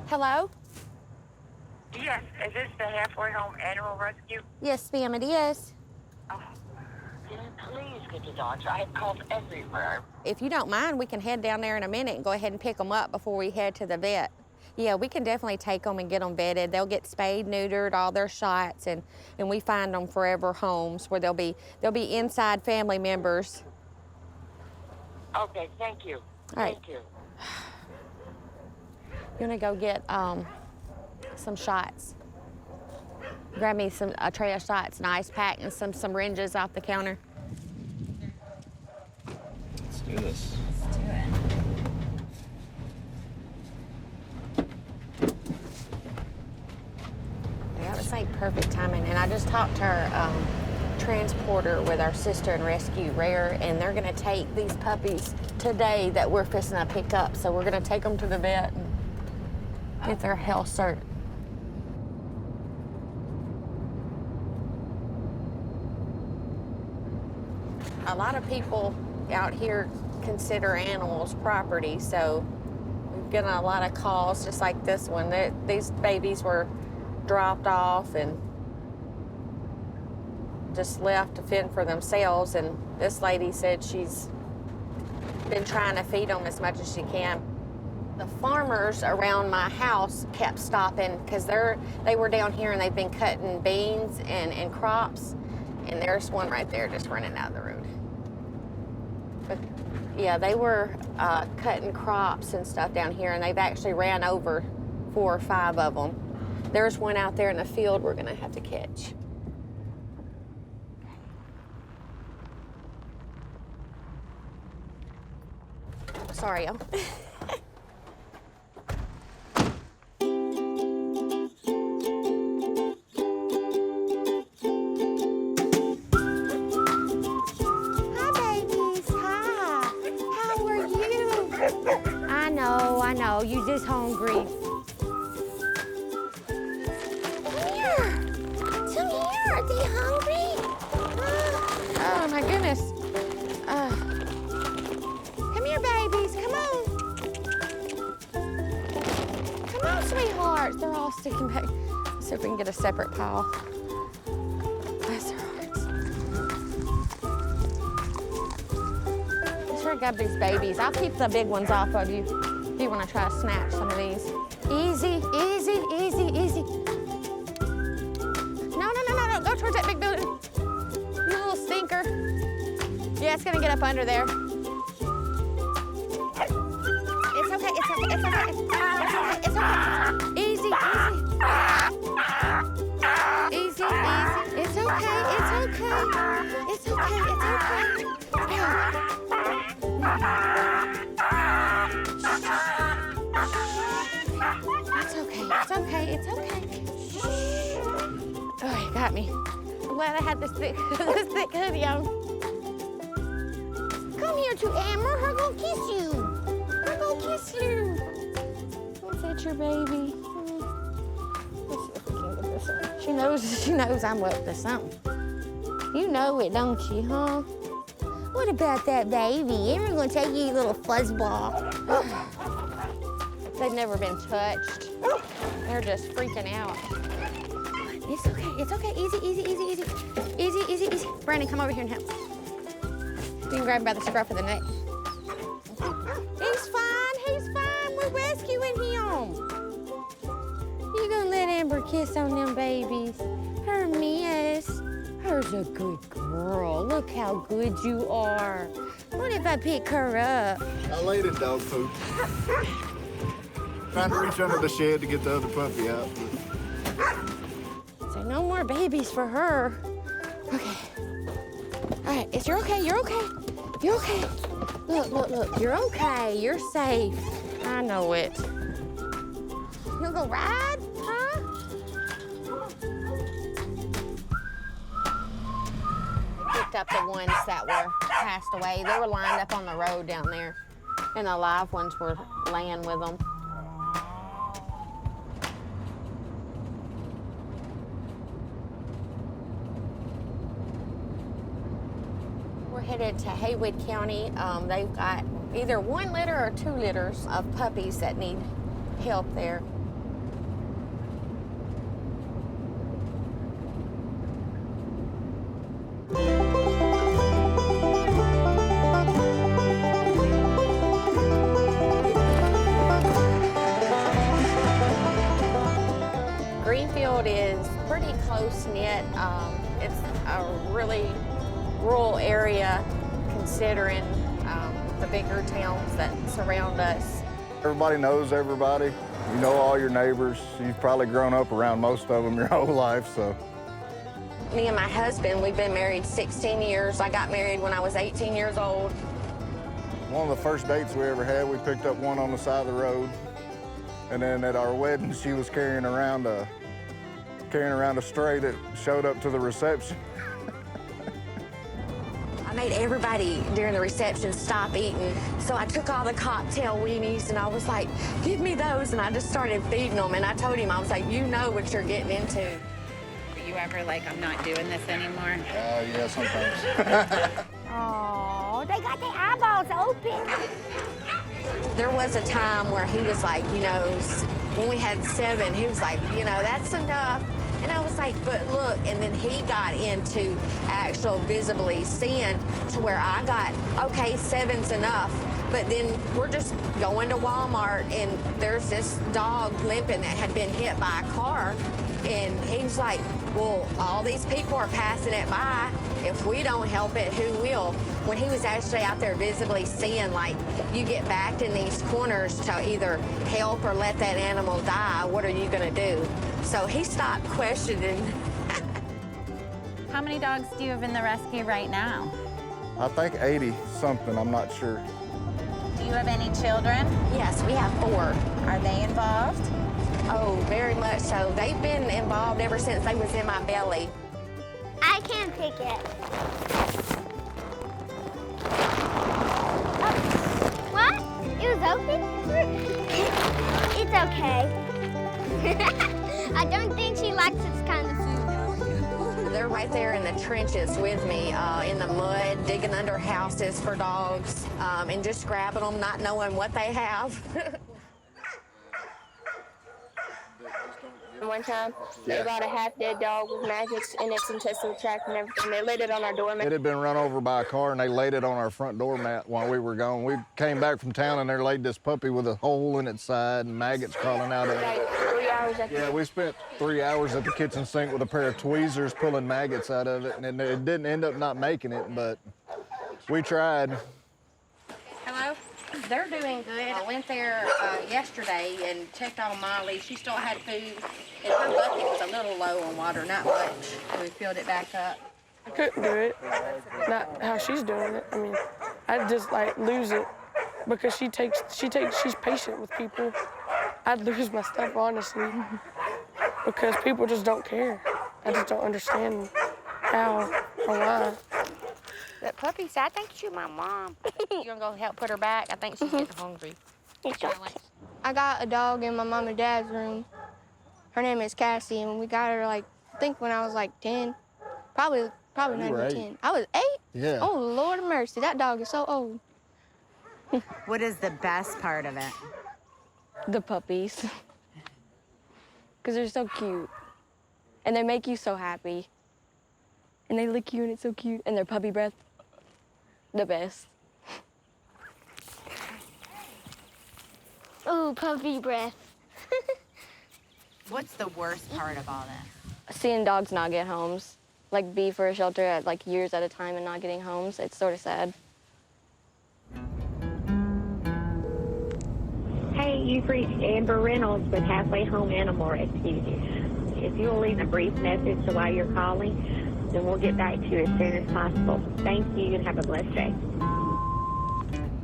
Hello? Yes, is this the halfway home animal rescue? Yes, ma'am, it is. Oh, can you please get the dogs? I have called everywhere. If you don't mind, we can head down there in a minute and go ahead and pick them up before we head to the vet. Yeah, we can definitely take them and get them vetted. They'll get spayed, neutered, all their shots, and we find them forever homes where they'll be inside family members. Okay, thank you. All right. Thank you. You wanna go get some shots? Grab me a tray of shots, an ice pack, and some syringes off the counter. Let's do this. Let's do it. That was like perfect timing. And I just talked to our transporter with our sister and rescue, Rare, and they're gonna take these puppies today that we're fixing to pick up. So we're gonna take them to the vet and get their health cert. A lot of people out here consider animals property, so we've gotten a lot of calls just like this one. These babies were dropped off and just left to fend for themselves, and this lady said she's been trying to feed them as much as she can. The farmers around my house kept stopping because they were down here and they've been cutting beans and crops, and there's one right there just running out of the road. But yeah, they were cutting crops and stuff down here, and they've actually ran over 4 or 5 of them. There's one out there in the field we're gonna have to catch. Sorry, y'all. I know, you just hungry. Come here. Come here. Are they hungry? Oh my goodness. Come here, babies. Come on. Come on, sweethearts. They're all sticking back. Let's see if we can get a separate pile. Bless their hearts. Let's try to grab these babies. I'll keep the big ones off of you. If you want to try to snatch some of these. Easy, easy, easy, easy. No. Go towards that big building. You little stinker. Yeah, it's gonna get up under there. It's okay. It's okay. Easy. Easy. It's okay. It's okay. Oh, you got me. I'm glad I had this thick hoodie on. Come here to Amber. Her gonna kiss you. Is that your baby? Let's see if we can get this one. She knows I'm up to something. You know it, don't you, huh? What about that baby? Amber's gonna take you, little fuzzball. They've never been touched. They're just freaking out. It's okay. Easy. Brandon, come over here and help. You can grab him by the scruff of the neck. He's fine. We're rescuing him. You gonna let Amber kiss on them babies? Her miss. Her's a good girl. Look how good you are. What if I pick her up? I laid in dog food. Trying to reach under the shed to get the other puppy out. So no more babies for her. Okay. All right, you're okay. Look, you're okay. You're safe. I know it. You gonna go ride, huh? Picked up the ones that were passed away. They were lined up on the road down there, and the live ones were laying with them. We're headed to Haywood County. They've got either 1 litter or 2 litters of puppies that need help there. rural area considering the bigger towns that surround us. Everybody knows everybody. You know all your neighbors. You've probably grown up around most of them your whole life, so. Me and my husband, we've been married 16 years. I got married when I was 18 years old. One of the first dates we ever had, we picked up one on the side of the road. And then at our wedding, she was carrying around a stray that showed up to the reception. I made everybody during the reception stop eating. So I took all the cocktail weenies and I was like, give me those. And I just started feeding them. And I told him, I was like, you know what you're getting into. Are you ever like, I'm not doing this anymore? Yeah, sometimes. Oh, they got their eyeballs open. There was a time where he was like, you know, when we had 7, he was like, you know, that's enough. And I was like, but look, and then he got into actual visibly seeing to where I got, okay, 7's enough. But then we're just going to Walmart and there's this dog limping that had been hit by a car. And he was like, well, all these people are passing it by. If we don't help it, who will? When he was actually out there visibly seeing, like, you get backed in these corners to either help or let that animal die, what are you gonna do? So he stopped questioning. How many dogs do you have in the rescue right now? I think 80 something, I'm not sure. Do you have any children? Yes, we have 4. Are they involved? Oh, very much so. They've been involved ever since they was in my belly. I can't pick it. Oh, what? It was open? It's okay. I don't think she likes this kind of food. They're right there in the trenches with me, in the mud, digging under houses for dogs, and just grabbing them, not knowing what they have. One time, they brought a half-dead dog with maggots in its intestinal tract and everything. They laid it on our doormat. It had been run over by a car, and they laid it on our front doormat while we were gone. We came back from town, and they laid this puppy with a hole in its side and maggots crawling out of it. Like 3 hours after. Yeah, we spent 3 hours at the kitchen sink with a pair of tweezers pulling maggots out of it, and it didn't end up not making it, but we tried. Hello? They're doing good. I went there yesterday and checked on Molly. She still had food, and her bucket was a little low on water, not much. So we filled it back up. I couldn't do it, not how she's doing it. I mean, I'd just like lose it because she's patient with people. I'd lose my stuff, honestly, because people just don't care. I just don't understand how or why. That puppy said, I think she's my mom. You gonna go help put her back? I think she's getting hungry. I got a dog in my mom and dad's room. Her name is Cassie, and we got her, like, I think when I was like 10. Probably not even 10. I was 8? Yeah. Oh, Lord of mercy, that dog is so old. What is the best part of it? The puppies. Because they're so cute. And they make you so happy. And they lick you and it's so cute. And their puppy breath, the best. Ooh, puppy breath. What's the worst part of all this? Seeing dogs not get homes. Like be for a shelter at like years at a time and not getting homes. It's sort of sad. Hey, you've reached Amber Reynolds with Halfway Home Animal Rescue. If you'll leave a brief message to why you're calling, then we'll get back to you as soon as possible. Thank you and have a blessed day.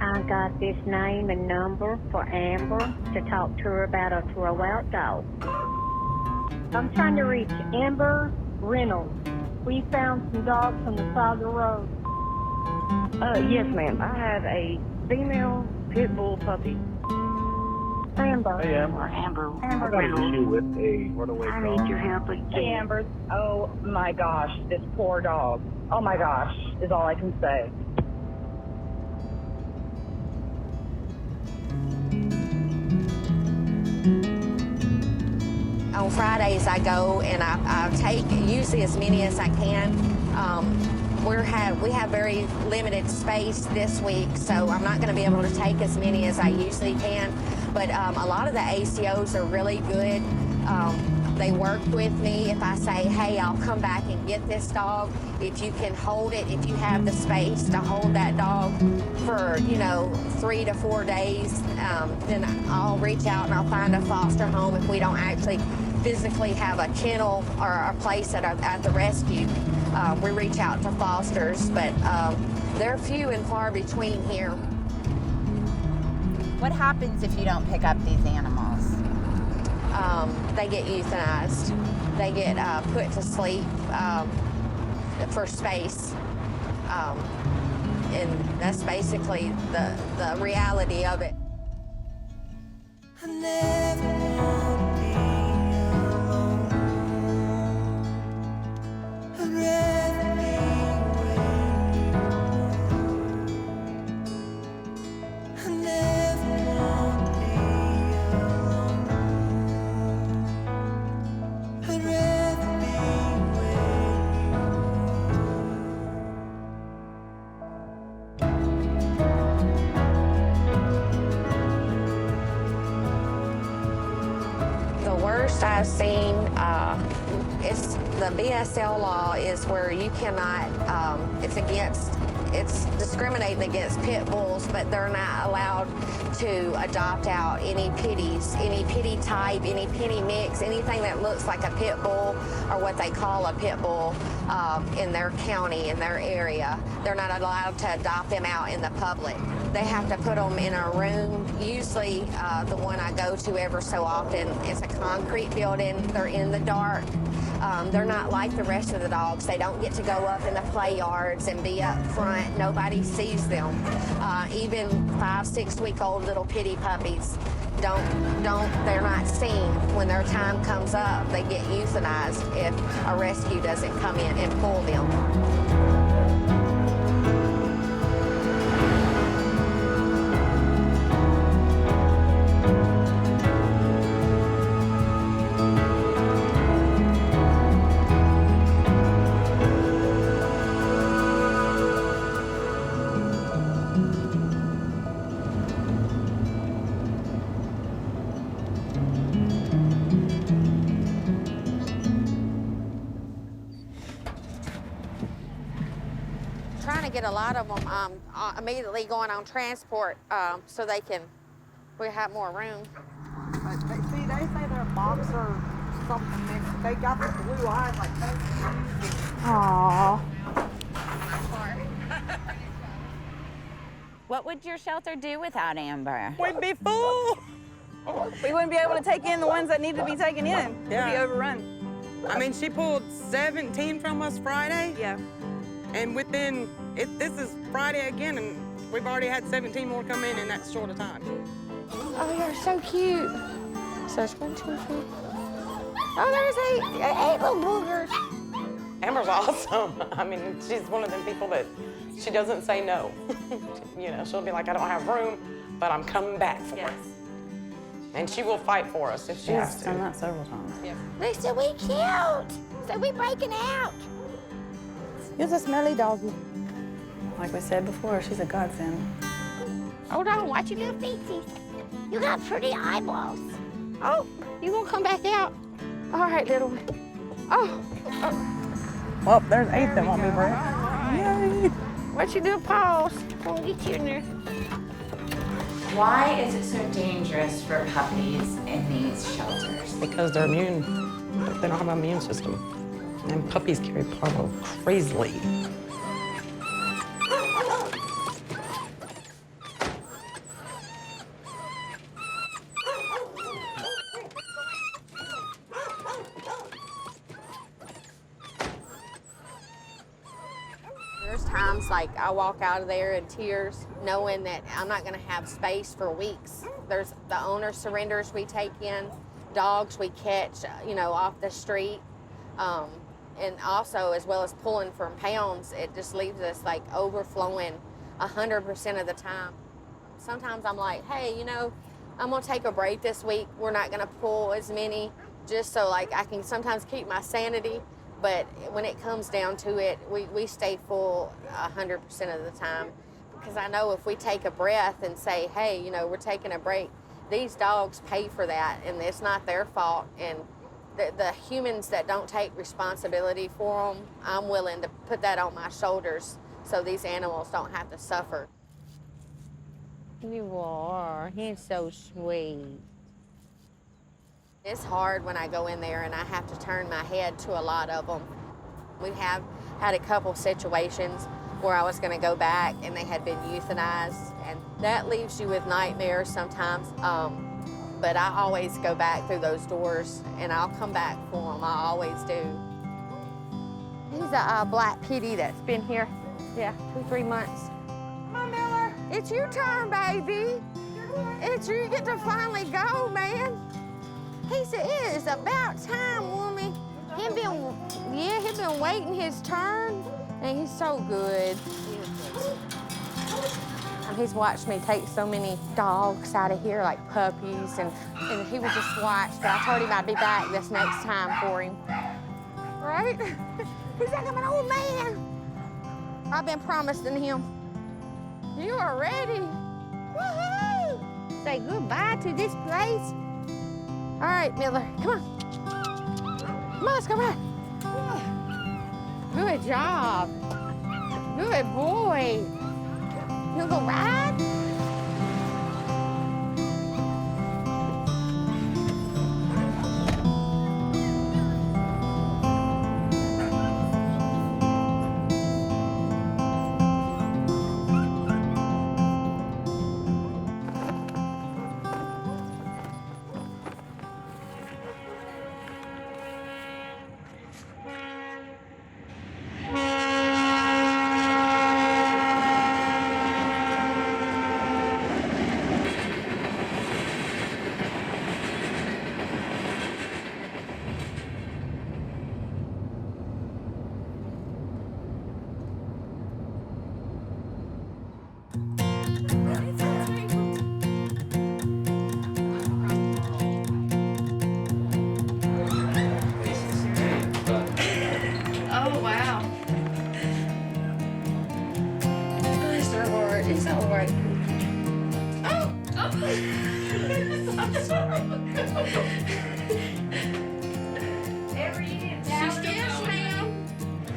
I got this name and number for Amber to talk to her about a throwout dog. I'm trying to reach Amber Reynolds. We found some dogs on the side of the road. Yes, ma'am. I have a female pit bull puppy. Amber. Hey, Amber. Amber. Amber I got an Reynolds. issue with a runaway I dog. need your help again. Hey, Amber. Oh, my gosh. This poor dog. Oh, my gosh, is all I can say. On Fridays, I go and I take usually as many as I can. We have very limited space this week, so I'm not going to be able to take as many as I usually can. But a lot of the ACOs are really good. They work with me. If I say, hey, I'll come back and get this dog, if you can hold it, if you have the space to hold that dog for, 3 to 4 days, then I'll reach out and I'll find a foster home if we don't actually physically have a kennel or a place at the rescue. We reach out to fosters, but they're few and far between here. What happens if you don't pick up these animals? They get euthanized. They get put to sleep for space. And that's basically the reality of it. I've seen it's the BSL law is where you cannot it's discriminating against pit bulls, but they're not allowed to adopt out any pitties, any pitty type, any pitty mix, anything that looks like a pit bull or what they call a pit bull in their county, in their area. They're not allowed to adopt them out in the public. They have to put them in a room. Usually the one I go to ever so often, it's a concrete building. They're in the dark. They're not like the rest of the dogs. They don't get to go up in the play yards and be up front. Nobody sees them. Even 5-6-week-old little pitty puppies they're not seen. When their time comes up, they get euthanized if a rescue doesn't come in and pull them. Trying to get a lot of them immediately going on transport so we have more room. But they say they're a box or something. They got the blue eyes like that. Aww. What would your shelter do without Amber? We'd be full. We wouldn't be able to take in the ones that need to be taken in. Yeah. We'd be overrun. I mean, she pulled 17 from us Friday. Yeah. And this is Friday again, and we've already had 17 more come in that short of time. Oh, you're so cute. So it's 1, 2, 3. Oh, there's eight little boogers. Amber's awesome. I mean, she's one of them people that she doesn't say no. She'll be like, I don't have room, but I'm coming back for it. And she will fight for us if she has to. She's done that several times. Yeah. They said we cute. So we breaking out. She's a smelly doggy. Like we said before, she's a godsend. Hold on, watch your little feetsies. You got pretty eyeballs. Oh, you gonna come back out? All right, little one. Oh. Well, there's 8 that won't be bred. Yay! What you do, pause? We'll get you in there. Why is it so dangerous for puppies in these shelters? Because they're immune. They don't have an immune system. And puppies carry parvo crazily. There's times like I walk out of there in tears knowing that I'm not going to have space for weeks. There's the owner surrenders we take in, dogs we catch, off the street. And also, as well as pulling from pounds, it just leaves us like overflowing 100% of the time. Sometimes I'm like, hey, I'm gonna take a break this week. We're not gonna pull as many, just so like I can sometimes keep my sanity. But when it comes down to it, we stay full 100% of the time. Because I know if we take a breath and say, hey, we're taking a break, these dogs pay for that, and it's not their fault. And the humans that don't take responsibility for them, I'm willing to put that on my shoulders so these animals don't have to suffer. You are. He's so sweet. It's hard when I go in there and I have to turn my head to a lot of them. We have had a couple situations where I was going to go back and they had been euthanized, and that leaves you with nightmares sometimes. But I always go back through those doors and I'll come back for them. I always do. He's a black kitty that's been here, 2-3 months. Come on, Miller. It's your turn, baby. It's you get to finally go, man. He said, it is about time, woman. He's been waiting his turn, and he's so good. He's watched me take so many dogs out of here, like puppies, and he would just watch. But I told him I'd be back this next time for him. Right? He's like, I'm an old man. I've been promising him. You are ready. Woohoo! Say goodbye to this place. All right, Miller, come on. Come on, let's go back. Good job. Good boy. You gonna ride?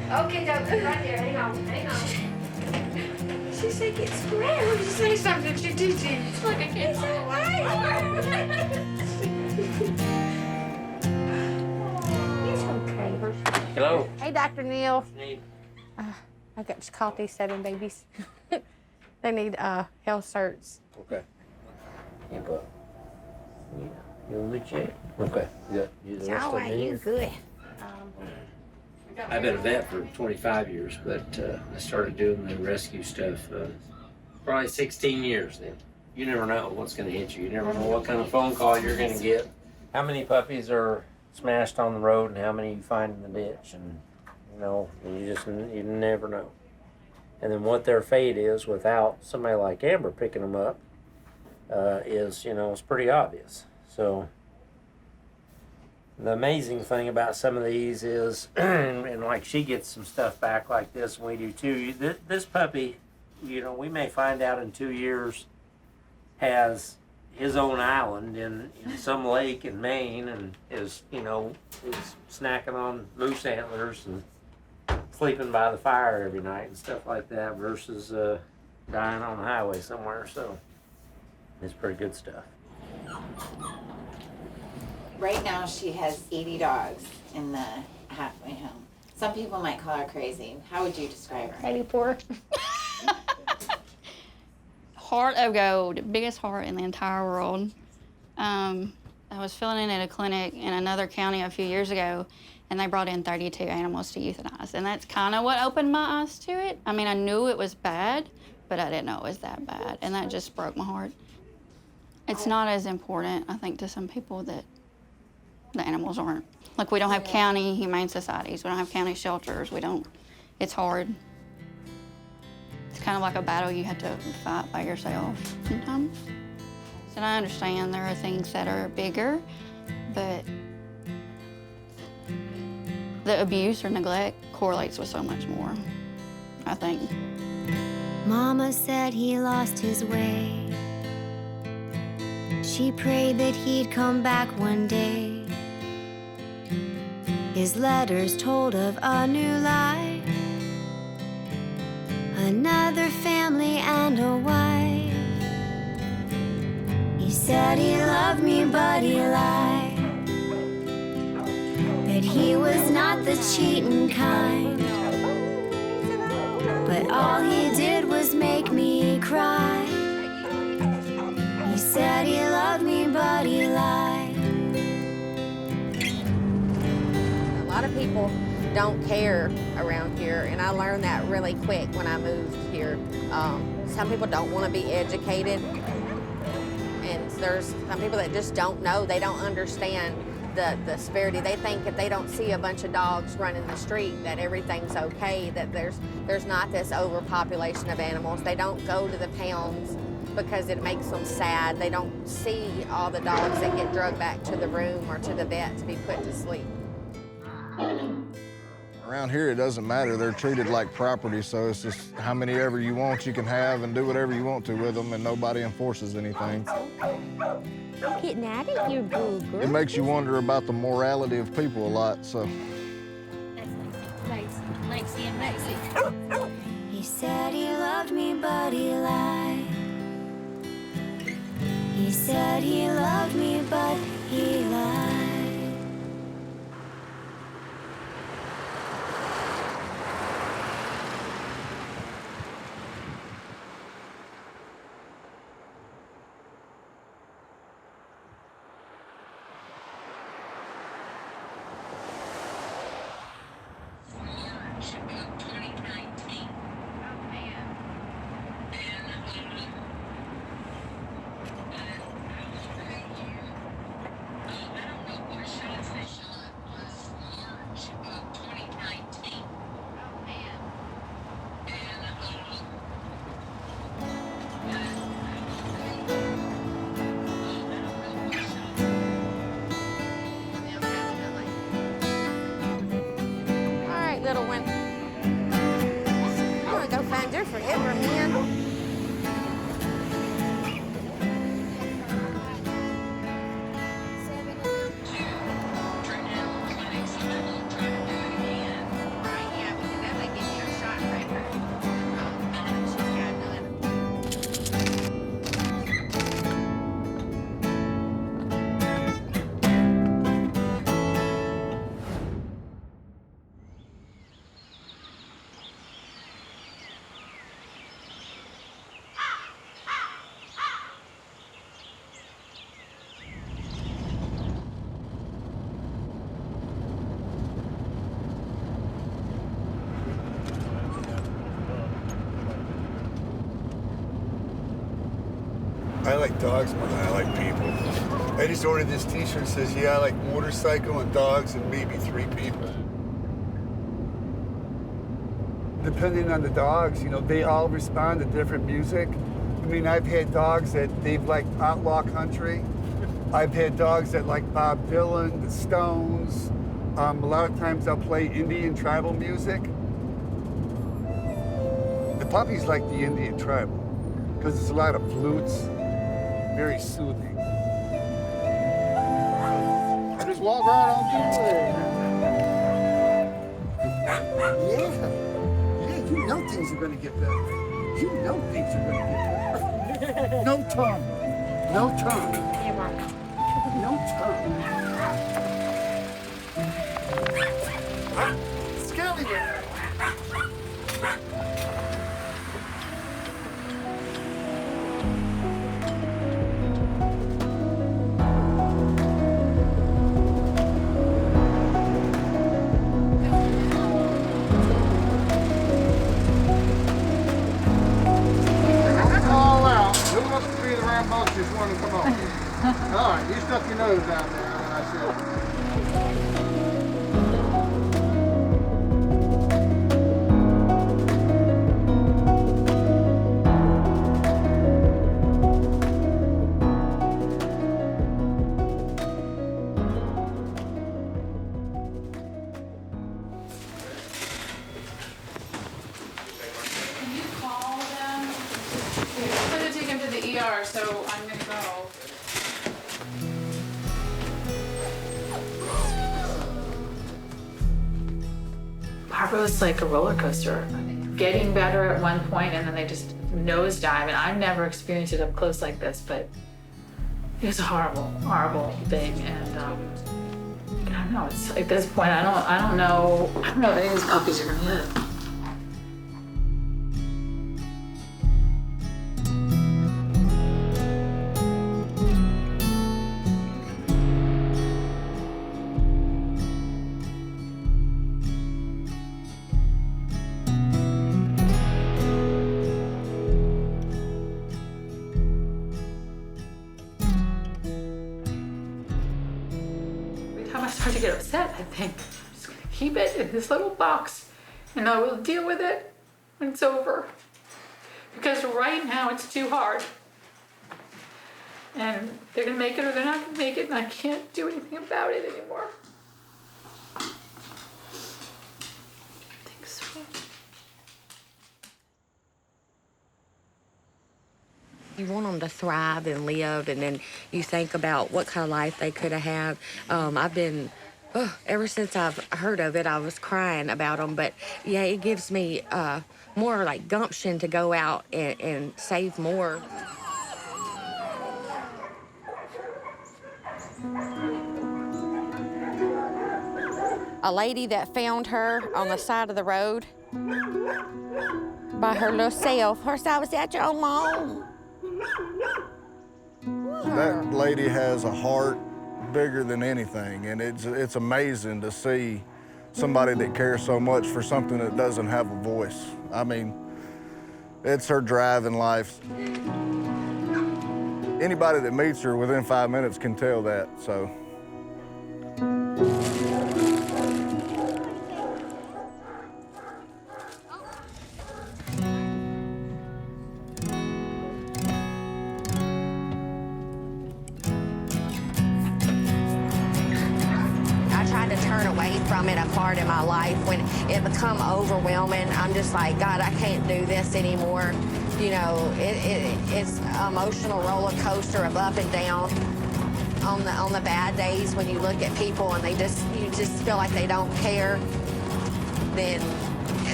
Okay, right there. Hang on. She said, get square. She say something. She did. It's like a kid's He's okay. Hello. Hey, Dr. Neal. I got caught these 7 babies. They need health certs. Okay. Yeah, but you in good shape? Okay. Good. It's all right. You good. I've been a vet for 25 years, but I started doing the rescue stuff probably 16 years then. You never know what's going to hit you. You never know what kind of phone call you're going to get. How many puppies are smashed on the road and how many you find in the ditch? And, you never know. And then what their fate is without somebody like Amber picking them up is, it's pretty obvious. So the amazing thing about some of these is, and like she gets some stuff back like this, and we do too. This puppy, we may find out in 2 years, has his own island in some lake in Maine, and is snacking on moose antlers and sleeping by the fire every night and stuff like that, versus dying on the highway somewhere. So it's pretty good stuff. Right now, she has 80 dogs in the halfway home. Some people might call her crazy. How would you describe her? 84. Heart of gold, biggest heart in the entire world. I was filling in at a clinic in another county a few years ago, and they brought in 32 animals to euthanize. And that's kind of what opened my eyes to it. I mean, I knew it was bad, but I didn't know it was that bad. And that just broke my heart. It's not as important, I think, to some people that the animals aren't. Like, we don't have county humane societies. We don't have county shelters. It's hard. It's kind of like a battle you have to fight by yourself sometimes. And I understand there are things that are bigger, but the abuse or neglect correlates with so much more, I think. Mama said he lost his way. She prayed that he'd come back one day. His letters told of a new life, another family and a wife. He said he loved me, but he lied, that he was not the cheating kind. But all he did was make me cry. He said he loved me, but he lied. A lot of people don't care around here, and I learned that really quick when I moved here. Some people don't want to be educated, and there's some people that just don't know. They don't understand the severity. They think if they don't see a bunch of dogs running the street that everything's okay, that there's not this overpopulation of animals. They don't go to the pounds because it makes them sad. They don't see all the dogs that get drugged back to the room or to the vet to be put to sleep. Around here, it doesn't matter. They're treated like property, so it's just how many ever you want you can have and do whatever you want to with them, and nobody enforces anything. You're getting at it, you boo girl. It makes you wonder about the morality of people a lot, so. Lexi and Lexi. He said he loved me, but he lied. He said he loved me, but he lied. Little one. I'm gonna go find your forever man. I like dogs more than I like people. I just ordered this t-shirt that says, yeah, I like motorcycle and dogs and maybe 3 people. Depending on the dogs, you know, they all respond to different music. I mean, I've had dogs that they've liked outlaw country. I've had dogs that like Bob Dylan, the Stones. A lot of times I'll play Indian tribal music. The puppies like the Indian tribal because there's a lot of flutes. Very soothing. Just walk right on through there. Yeah, you know things are gonna get better. You know things are gonna get better. No tongue. No tongue. No tongue. Scallywag. Just want to come on. All right, you stuck your nose out there, and I said. Can you call them? I'm going to take him to the ER, so I'm going to go. Barbara was like a roller coaster, getting better at one point and then they just nosedive. And I've never experienced it up close like this, but it was a horrible, horrible thing. And I don't know. It's at this point, I don't know if any of these puppies are gonna live. I start to get upset, I think I'm just gonna keep it in this little box and I will deal with it when it's over. Because right now it's too hard. And they're gonna make it or they're not gonna make it and I can't do anything about it anymore. Thanks. You want them to thrive and live, and then you think about what kind of life they could have had. I've been, ever since I've heard of it, I was crying about them. But yeah, it gives me more like gumption to go out and save more. A lady that found her on the side of the road by her little self. Her side was at your own mom. That lady has a heart bigger than anything, and it's amazing to see somebody that cares so much for something that doesn't have a voice. I mean, it's her drive in life. Anybody that meets her within 5 minutes can tell that, so. From it a part in my life when it become overwhelming. I'm just like, God, I can't do this anymore. You know, it's an emotional roller coaster of up and down. On the bad days when you look at people and you just feel like they don't care, then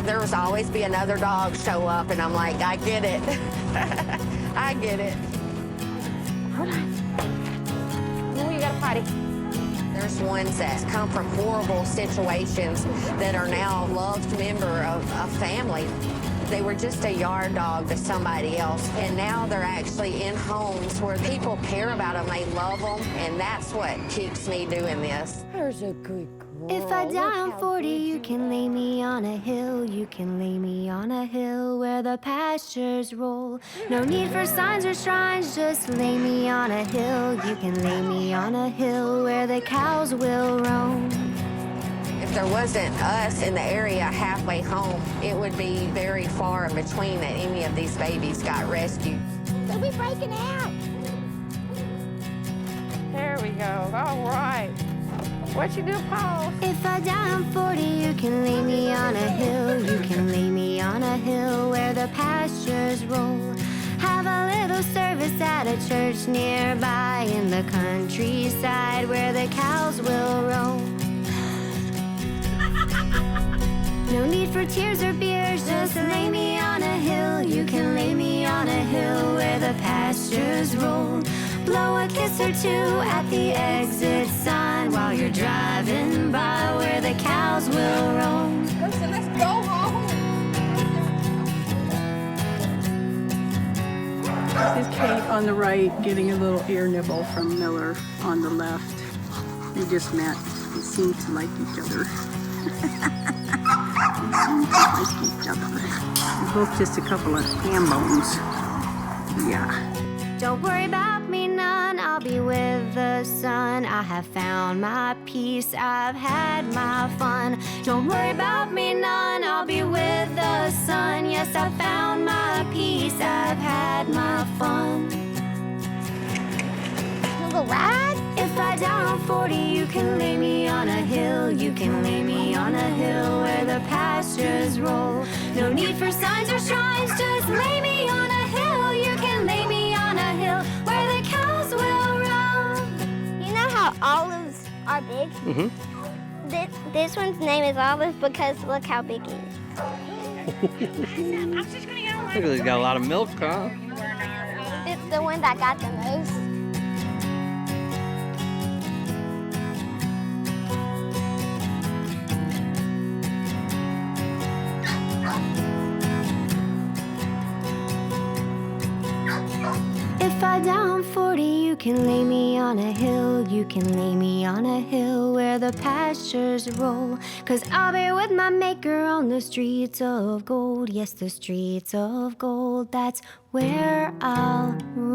there's always be another dog show up and I'm like, I get it. I get it. Hold on. Oh, you got a potty. There's ones that come from horrible situations that are now a loved member of a family. They were just a yard dog to somebody else, and now they're actually in homes where people care about them, they love them, and that's what keeps me doing this. There's a good girl. If I die on 40, you can lay me on a hill. You can lay me on a hill where the pastures roll. No need for signs or shrines, just lay me on a hill. You can lay me on a hill where the cows will roam. If there wasn't us in the area halfway home, it would be very far in between that any of these babies got rescued. They'll be breaking out. There we go. All right. What you do, Paul? If I die on 40, you can lay me on a hill. You can lay me on a hill where the pastures roll. Have a little service at a church nearby in the countryside where the cows will roam. No need for tears or beers, just lay me on a hill. You can lay me on a hill where the pastures roll. Blow a kiss or two at the exit sign while you're driving by where the cows will roam. Listen, let's go home. This is Kate on the right getting a little ear nibble from Miller on the left. They just met. They seem to like each other. They seem to like each other. They're both just a couple of ham bones. Yeah. Don't worry about me none, I'll be with the sun. I have found my peace, I've had my fun. Don't worry about me none, I'll be with the sun. Yes, I found my peace, I've had my fun. Little ride? If I die on 40, you can lay me on a hill. You can lay me on a hill where the pastures roll. No need for signs or shrines, just lay me on a hill. You can lay me on a hill where the cows will roam. You know how olives are big? Mm-hmm. This one's name is Olive because look how big he is. Look at this, got a lot of milk, huh? It's the one that got the most. If I die on 40, you can lay me on a hill. You can lay me on a hill where the pastures roll. 'Cause I'll be with my maker on the streets of gold. Yes, the streets of gold, that's where I'll roll.